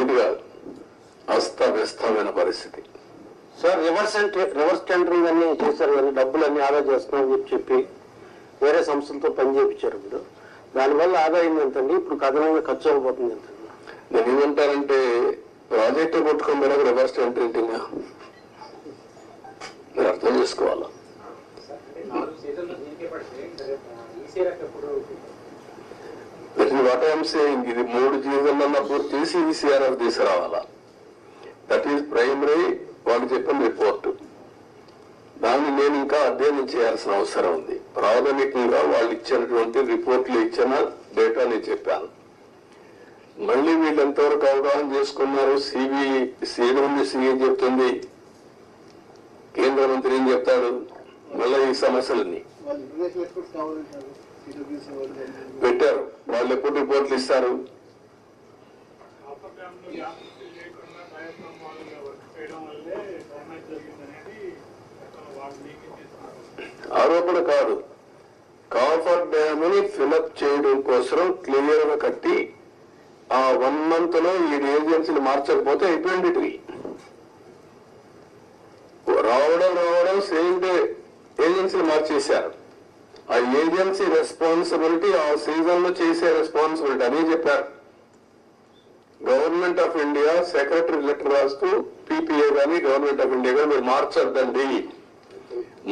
ఇది కాదు, అస్తవ్యస్తమైన పరిస్థితి. సార్ రివర్స్ టెండరింగ్ అన్ని చేశారు కానీ డబ్బులన్నీ ఆదా చేస్తున్నామని చెప్పి వేరే సంస్థలతో పని చేయించారు. ఇప్పుడు దానివల్ల ఆదాయం ఎంతండి, ఇప్పుడు కథనంగా ఖర్చు అయిపోతుంది ఎంత? నేను ఏమంటానంటే ప్రాజెక్టు కొట్టుకొని పోయినా రివర్స్ టెండరింగ్ మీరు అర్థం చేసుకోవాలా. వాట్ ఐఎమ్ సేయింగ్, ఇది 3 సీజన్లలో పూర్తి చేసి ఈసీఆర్ఎఫ్ తీసుకురావాలా. దట్ ఈస్ ప్రైమరీ వాళ్ళు చెప్పిన రిపోర్టు. దాన్ని నేను ఇంకా అధ్యయనం చేయాల్సిన అవసరం ఉంది. ప్రాథమికంగా వాళ్ళు ఇచ్చినటువంటి రిపోర్ట్లు ఇచ్చిన డేటా నేను చెప్పాను. మళ్ళీ వీళ్ళు ఎంతవరకు అవగాహన చేసుకున్నారు, సిఏ చెప్తుంది, కేంద్ర మంత్రి ఏం చెప్తాడు, మళ్ళీ ఈ సమస్యలన్నీ పెట్టారు. వాళ్ళు ఎప్పుడు రిపోర్ట్లు ఇస్తారు? ఆరోపణ కాదు, కాఫర్ డ్యామ్ ని ఫిలప్ చేయడం కోసం క్లియర్ గా కట్టి ఆ 1 month లో ఈ ఏజెన్సీలు మార్చకపోతే అయిపోయింది. రావడం సేమ్ డే ఏజెన్సీలు మార్చేశారు. ఆ ఏజెన్సీ రెస్పాన్సిబిలిటీ ఆ సీజన్ లో చేసే రెస్పాన్సిబిలిటీ అని చెప్పారు. Government of India secretary letter రాస్తూ పీపీఏ కానీ గవర్నమెంట్ ఆఫ్ ఇండియా కానీ మీరు మార్చొద్దండి,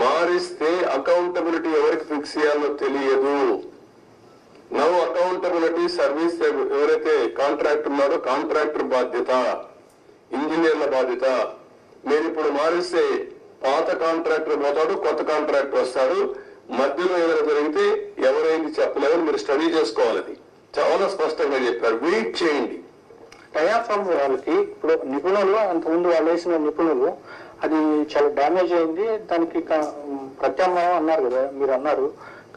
మారిస్తే అకౌంటబిలిటీ ఎవరికి ఫిక్స్ చేయాలో తెలియదు. నవ్ అకౌంటబిలిటీ సర్వీస్ ఎవరైతే కాంట్రాక్టర్ ఉన్నారో కాంట్రాక్టర్ బాధ్యత, ఇంజనీర్ల బాధ్యత. మీరు ఇప్పుడు మారిస్తే పాత కాంట్రాక్టర్ పోతాడు, కొత్త కాంట్రాక్టర్ వస్తాడు, మధ్యలో ఏదైనా జరిగితే ఎవరైంది చెప్పలేదని మీరు స్టడీ చేసుకోవాలి. అది చాలా స్పష్టంగా చెప్పారు. వెయిట్ చేయండి. డయాఫ్రామ్ వాళ్ళకి ఇప్పుడు నిపుణులు అంతకుముందు వాళ్ళు వేసిన నిపుణులు అది చాలా డ్యామేజ్ అయింది, దానికి ప్రత్యామ్నాయం అన్నారు కదా, మీరు అన్నారు,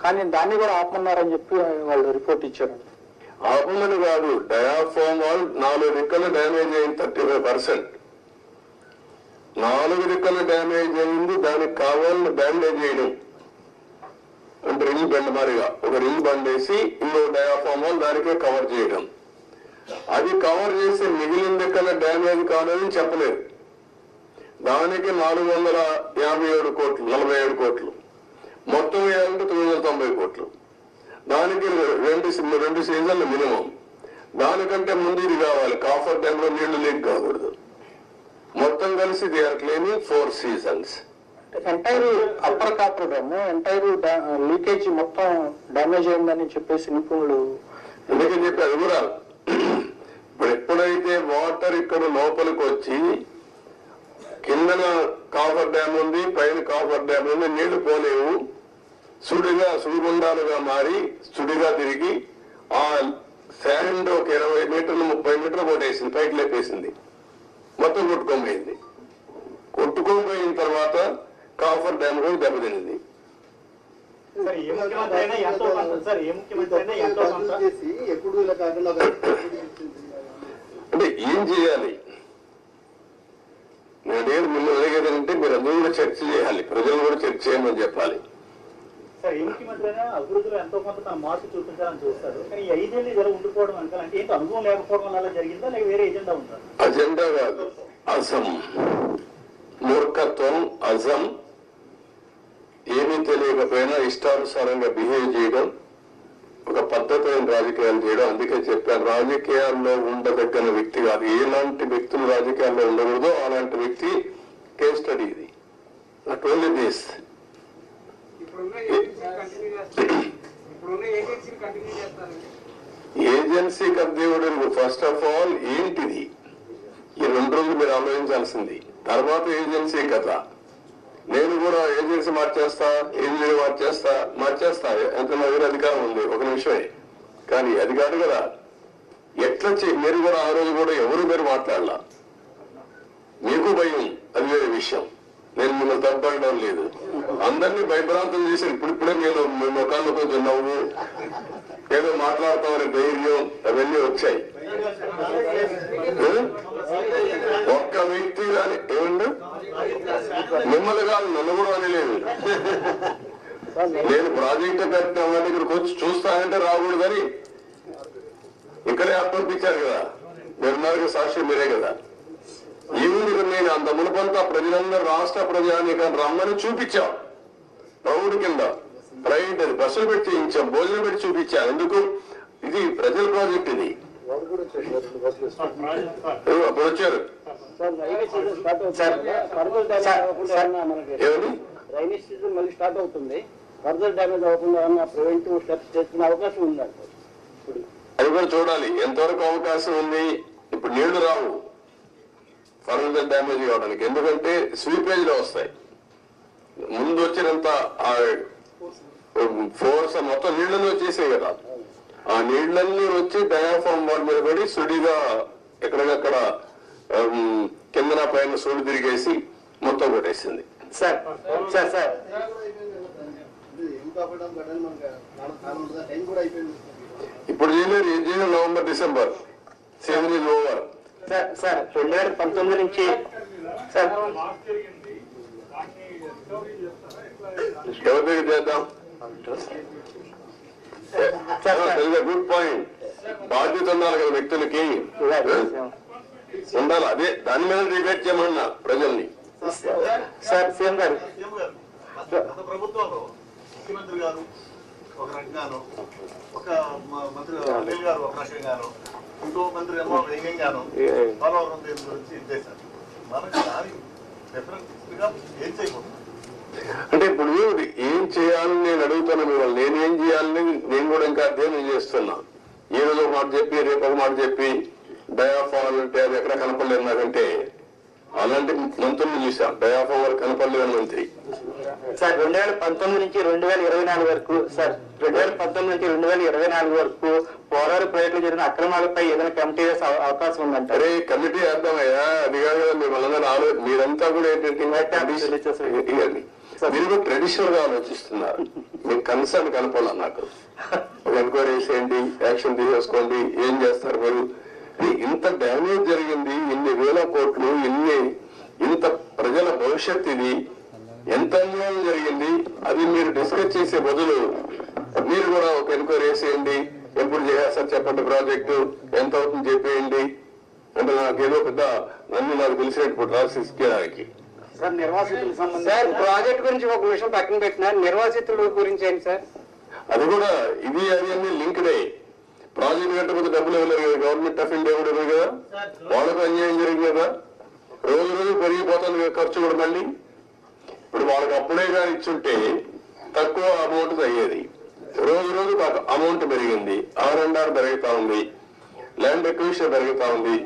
కానీ దాన్ని కూడా ఆపమన్నారని చెప్పి వాళ్ళు రిపోర్ట్ ఇచ్చారు. ఆపమని కాదు, డయాఫ్రామ్ వాల్ 4 రిక్కలు డ్యామేజ్ అయింది, 35%. 4 రిక్కలు డ్యామేజ్ అయింది, దానికి కావాలని బ్యాండేజ్ చేయడం అంటే రింగ్ బెండ్ మారిగా ఒక రింగ్ బండేసి ఇంకో డయాఫ్రామ్ వాల్ దానికే కవర్ చేయడం. అది కవర్ చేసి మిగిలిన రిక్కల డ్యామేజ్ కాదని చెప్పలేదు. దానికి 457 కోట్లు, 47 కోట్లు, మొత్తం వేయాలంటే 990 కోట్లు. దానికి 2 సీజన్లు మినిమం. దానికంటే ముందు ఇది కావాలి, కాఫర్ డ్యామ్ లో నీళ్లు లీక్ కాకూడదు. మొత్తం కలిసి they are claiming 4 seasons. Entire upper coffer dam entire leakage మొత్తం డ్యామేజ్ అయిందని చెప్పేసి నిపుణులు ఎందుకని చెప్పారు కూడా. ఇప్పుడు ఎప్పుడైతే వాటర్ ఇక్కడ లోపలికి వచ్చి కిందన కాఫర్ డ్యామ్ ఉంది, పైన కాఫర్ డ్యామ్ ఉంది, నీళ్లు పోలేవు, సుడిగుండాలుగా మారి సుడిగా తిరిగి ఆ శాండ్ ఒక 20 మీటర్లు 30 మీటర్లు కొట్టేసింది, పైకి లేపేసింది, మొత్తం కొట్టుకోపోయింది. కొట్టుకోపోయిన తర్వాత కాఫర్ డ్యామ్ కూడా దెబ్బతినింది. అంటే ఏం చేయాలి? నేను మిమ్మల్ని అడిగేదంటే మీరు అందరూ కూడా చర్చ చేయాలి, ప్రజలు కూడా చర్చ చేయమని చెప్పాలి. సార్ ఏ ముఖ్యమంత్రి అయినా అభివృద్ధిలో ఎంతో కొంత తన మార్పు చూపించాలని చూస్తారు, కానీ 5 ఏళ్ళు ఇలా ఉండిపోవడం అంటే ఏంటి, అనుభవం లేకపోవడం వల్ల జరిగిందా లేక వేరే ఎజెండా ఉందా? అజెండా కాదు, అజం, మూర్ఖత్వం, అజం, ఏమీ తెలియకపోయినా ఇష్టానుసారంగా బిహేవ్ చేయడం, ఒక పద్ధతైన రాజకీయాలు చేయడం. అందుకే చెప్పాను, రాజకీయాల్లో ఉండదగ్గన వ్యక్తి కాదు, ఎలాంటి వ్యక్తులు రాజకీయాల్లో ఉండకూడదో అలాంటి వ్యక్తి కేస్ స్టడీ ఇది. Not only this, agency continue. First of all ఏంటిది, ఈ 2 రోజులు మీరు ఆలోచించాల్సింది. తర్వాత ఏజెన్సీ కథ. నేను కూడా ఏజెన్సీ మార్చేస్తా ఎంత నా దగ్గర అధికారం ఉంది, ఒక నిమిషమే. కానీ అది కాదు కదా, ఎట్లా మీరు కూడా ఆ రోజు కూడా ఎవరు మీరు మాట్లాడాల, మీకు భయం, అది వేరే విషయం. నేను మిమ్మల్ని తప్పడం లేదు, అందరినీ భయభ్రాంతం చేసి ఇప్పుడిప్పుడే నేను మీ ముఖాల్లో కొంచెం నవ్వు ఏదో మాట్లాడతామని ధైర్యం అవన్నీ వచ్చాయి. ఒక్క వ్యక్తి కానీ ఏమండి మిమ్మల్ని కాదు నన్ను కూడా అనలేదు. నేను ప్రాజెక్టు కట్టిన దగ్గరకు వచ్చి చూస్తానంటే రాకూడదని ఇక్కడే అప్పంపించారు కదా. మీరున్నారు సాక్షి మీరే కదా. ఈవినింగ్ నేను అంత మునుపంతా ప్రజలందరూ రాష్ట్ర ప్రజానీకాన్ని రమ్మని చూపించాం. ప్రౌఢ కింద ప్రైవేట్ బస్సులు పెట్టి చేయించాం, భోజనం పెట్టి చూపించాం. ఎందుకు? ఇది ప్రజల ప్రాజెక్ట్. ఇది అప్పుడు వచ్చారు ఏమని రైనీ సీజన్ మళ్ళీ స్టార్ట్ అవుతుంది, ఫర్దర్ డ్యామేజ్ అవ్వకుండా ప్రివెంటివ్ స్టెప్స్ చేసుకునే అవకాశం ఉందంట. అది కూడా చూడాలి ఎంతవరకు అవకాశం ఉంది. ఇప్పుడు నీళ్లు రావు ఫర్దర్ డ్యామేజ్ కావడానికి, ఎందుకంటే స్వీపేజ్ లో వస్తాయి. ముందు వచ్చినంత ఫోర్స్ మొత్తం నీళ్లలో వచ్చేసాయి కదా, ఆ నీళ్లన్నీ వచ్చి డయాఫామ్ వాల్ మీద పడి సుడిగా ఎక్కడికక్కడ కిందన పైన సుడి తిరిగేసి మొత్తం కొట్టేసింది. సార్ సార్ సార్ ఇప్పుడు చేయలేరు, ఏం చేయలేదు. November December season is over. Sir sir 2019 నుంచి సార్ ఎవరి దగ్గర చేద్దాం? Good point. బాధ్యత ఉండాలి కదా వ్యక్తులకి, ఉండాలి. అదే దాని మీద డిబేట్ చేయమన్నా ప్రజల్ని. సార్ సీఎం గారు గత ప్రభుత్వంలో ముఖ్యమంత్రి గారు ఒక రకంగాను, ఒక మంత్రి అనిల్ గారు ఒక రకంగాను, ఇంకో మంత్రి ఏమో వ్యంగ్యంగాను పోలవరం దేని గురించి ఇచ్చేశారు. మనకి దానికి డిఫరెంట్ గా ఏం చేయకూడదు అంటే ఇప్పుడు ఏం చేయాలని నేను అడుగుతాను మిమ్మల్ని. నేనేం చేయాలని నేను కూడా ఇంకా అధ్యయనం చేస్తున్నా. ఈ రోజు ఒక మాట చెప్పి రేపు ఒక మాట చెప్పి డయాఫాల్ అంటే అది ఎక్కడ కనపడలేదు నాకంటే. అలాంటి మంత్రులు చూసాం, డయాఫామ్ వరకు కనపడలేని మంత్రి. సార్ 2019 నుంచి 2024 వరకు సార్ 2019 నుంచి 2024 వరకు పోరాడు ప్రాజెక్టులు జరిగిన అక్రమాలపై ఏదైనా కమిటీ వేసే అవకాశం ఉందంట. అరే కమిటీ వేద్దామయ్యా, అది కాదు కదా మిమ్మల్ని మీరంతా కూడా ఏంటంటే మీరు కూడా ట్రెడిషనల్ గా ఆలోచిస్తున్నారు. మీకు కన్సర్న్ కనపడాలి. నాకు ఒక ఎంక్వైరీ చేసేయండి, యాక్షన్ తీసేసుకోండి, ఏం చేస్తారు మీరు. ఇంత డ్యామేజ్ జరిగింది, ఇన్ని వేల కోట్లు, ఇంత ప్రజల భవిష్యత్, ఇది ఎంత అన్యాయం జరిగింది. అది మీరు డిస్కస్ చేసే బదులు మీరు కూడా ఒక ఎంక్వైరీ చేసేయండి, ఎప్పుడు చేస్తారు చెప్పండి, ప్రాజెక్టు ఎంత అవుతుంది చెప్పేయండి అంటే నాకేదో పెద్ద నన్ను నాకు తెలిసినప్పుడు రాసిడానికి. సార్ నిర్వాసితులకు సంబంధించి సార్ ప్రాజెక్ట్ గురించి ఒక విషయం పక్కన పెట్టిన నిర్వాసితుల గురించి ఏంటి సార్? అది కూడా ఇది అది అన్ని లింక్డే. ప్రాజెక్ట్ కట్టకపోతే డబ్బులు ఇవ్వలేరు కదా, గవర్నమెంట్ ఆఫ్ ఇండియా కూడా ఇవ్వదు కదా, వాళ్ళకు అన్యాయం జరిగింది కదా. రోజు రోజు పెరిగిపోతుంది కదా ఖర్చు కూడా. మళ్ళీ ఇప్పుడు వాళ్ళకి అప్పుడే కానీ ఇచ్చుంటే తక్కువ అమౌంట్ అయ్యేది. రోజు రోజు అమౌంట్ పెరిగింది, R&R పెరుగుతా ఉంది, ల్యాండ్ ఎక్విజిషన్ పెరుగుతా ఉంది,